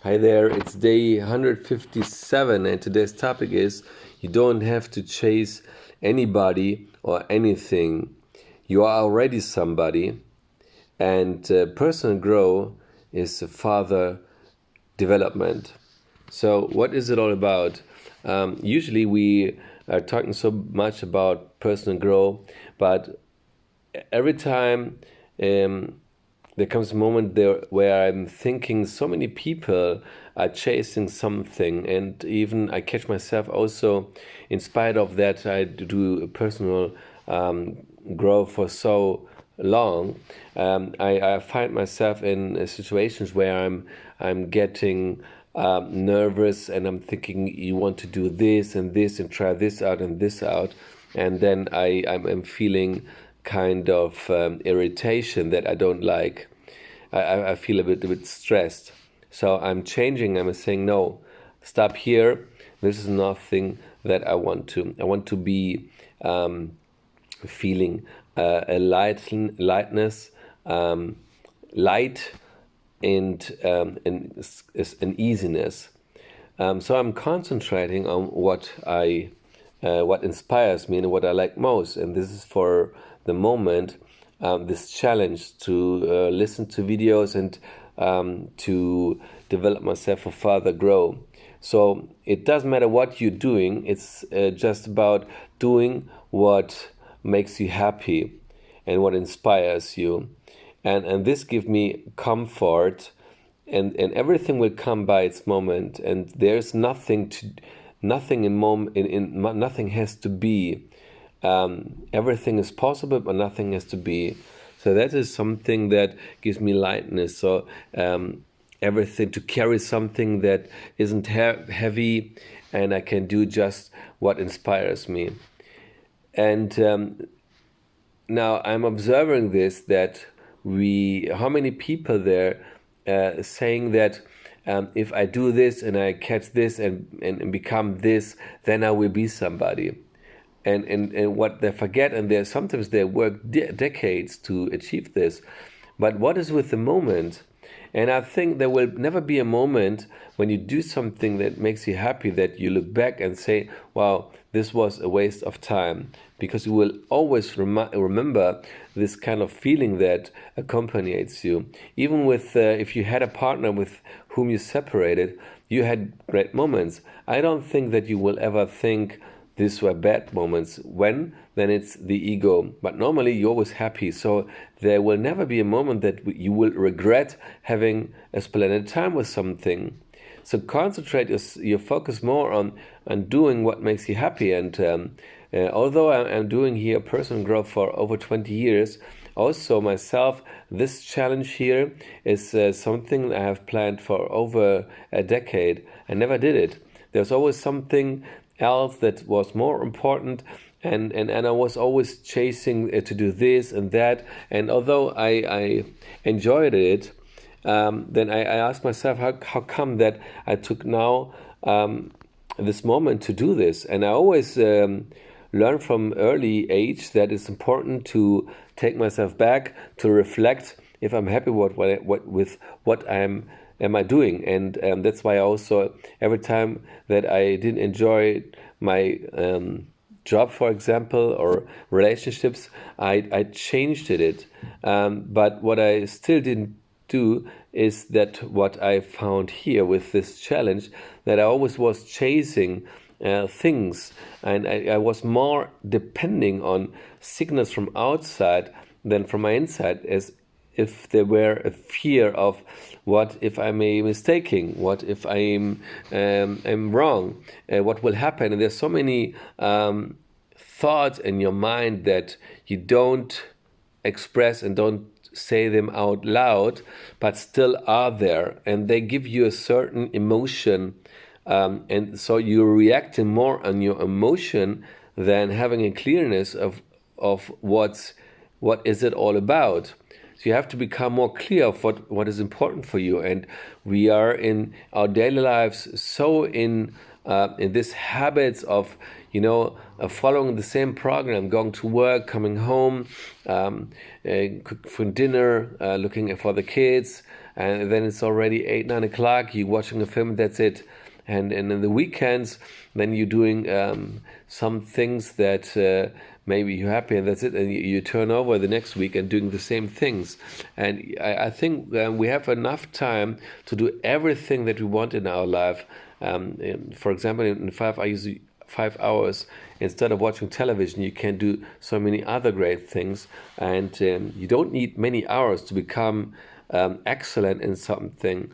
Hi there, it's day 157, and today's topic is you don't have to chase anybody or anything. You are already somebody, and personal growth is further development. So, what is it all about? Usually, we are talking so much about personal growth, but every time um, there comes a moment there where I'm thinking so many people are chasing something, and even I catch myself also, in spite of that, I do personal um, growth for so long. I find myself in situations where I'm getting nervous, and I'm thinking you want to do this and try this out and this out, and then I'm feeling kind of irritation that I don't like. I feel a bit stressed. So I'm changing. I'm saying no, stop here. This is nothing that I want to. I want to be feeling a lightness, light, and easiness. So I'm concentrating on what inspires me and what I like most, and this is for the moment. This challenge to listen to videos and to develop myself for further grow. So it doesn't matter what you're doing. It's just about doing what makes you happy and what inspires you, and this gives me comfort, and everything will come by its moment, and there's nothing has to be. Everything is possible, but nothing has to be. So that is something that gives me lightness. So everything, to carry something that isn't heavy, and I can do just what inspires me. And now I'm observing this, that how many people there saying that if I do this and I catch this and become this, then I will be somebody. And what they forget, and sometimes they work decades to achieve this. But what is with the moment? And I think there will never be a moment when you do something that makes you happy that you look back and say, wow, this was a waste of time. Because you will always remember this kind of feeling that accompanies you. Even with if you had a partner with whom you separated, you had great moments. I don't think that you will ever think these were bad moments. When? Then it's the ego. But normally you're always happy. So there will never be a moment that you will regret having a splendid time with something. So concentrate your focus more on doing what makes you happy. And although I'm doing here personal growth for over 20 years, also myself, this challenge here is something I have planned for over a decade. I never did it. There's always something else that was more important, and I was always chasing to do this and that. And although I enjoyed it, then I asked myself, how come that I took now this moment to do this? And I always learn from early age that it's important to take myself back, to reflect if I'm happy with what am I doing. And that's why I also, every time that I didn't enjoy my job, for example, or relationships, I changed it. But what I still didn't do is that what I found here with this challenge, that I always was chasing things, and I was more depending on signals from outside than from my inside, as if there were a fear of what if I'm mistaking, what if am wrong, what will happen. And there's so many thoughts in your mind that you don't express and don't say them out loud, but still are there, and they give you a certain emotion, and so you're reacting more on your emotion than having a clearness of what is it all about. So you have to become more clear of what is important for you. And we are in our daily lives so in this habits of following the same program, going to work, coming home, cook for dinner, looking for the kids, and then it's already 8, 9 o'clock. You're watching a film. That's it. And in the weekends, then you're doing some things that maybe you're happy, and that's it. And you turn over the next week and doing the same things. And I think we have enough time to do everything that we want in our life. For example, in 5 hours, instead of watching television, you can do so many other great things. And you don't need many hours to become excellent in something.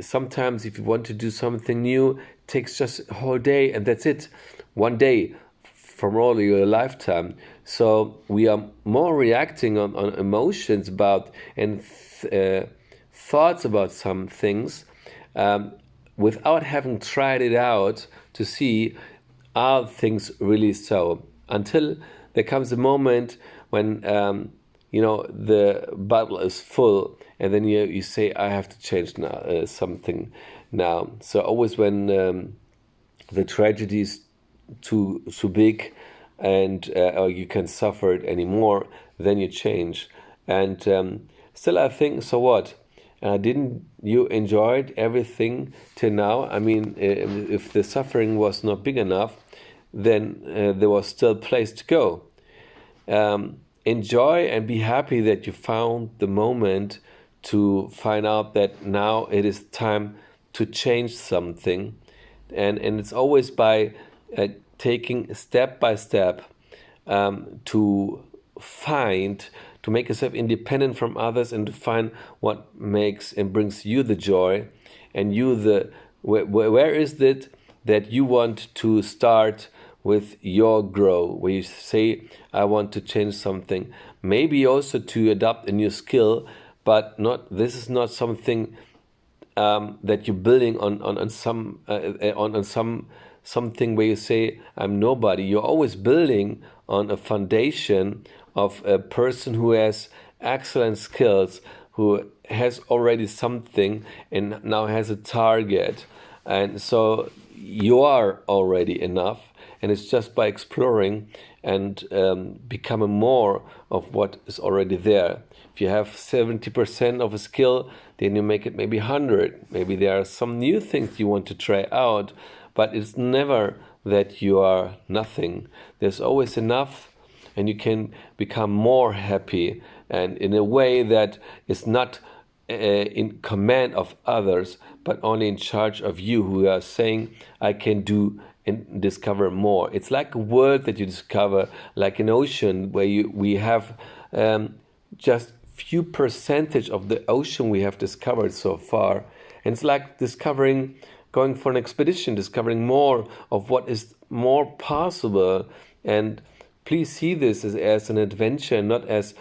Sometimes if you want to do something new, it takes just a whole day, and that's it. One day from all your lifetime. So we are more reacting on emotions about and thoughts about some things without having tried it out to see, are things really so? Until there comes a moment when the bottle is full, and then you say, I have to change now, something now. So always when the tragedy is too big, and or you can't suffer it anymore, then you change. And still, I think, so what? Didn't you enjoy everything till now? I mean, if the suffering was not big enough, then there was still place to go. Enjoy and be happy that you found the moment to find out that now it is time to change something. And it's always by taking step by step to make yourself independent from others, and to find what makes and brings you the joy, and where is it that you want to start with your grow, where you say, I want to change something, maybe also to adopt a new skill, but this is not something that you're building on something where you say, I'm nobody. You're always building on a foundation of a person who has excellent skills, who has already something and now has a target. And so you are already enough, and it's just by exploring and becoming more of what is already there. If you have 70% of a skill, then you make it maybe 100. Maybe there are some new things you want to try out, but it's never that you are nothing. There's always enough, and you can become more happy, and in a way that is not in command of others, but only in charge of you, who are saying, I can do and discover more. It's like a world that you discover, like an ocean where we have just few percentage of the ocean we have discovered so far. And it's like going for an expedition, discovering more of what is more possible. And please see this as an adventure, not as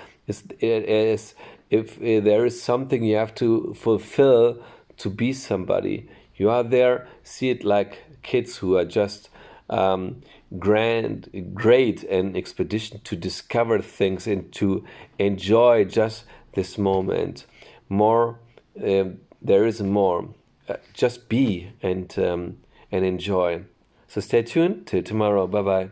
if there is something you have to fulfill to be somebody. You are there, see it like kids who are just great an expedition to discover things and to enjoy just this moment. More, there is more. Just be and enjoy. So stay tuned till tomorrow. Bye bye.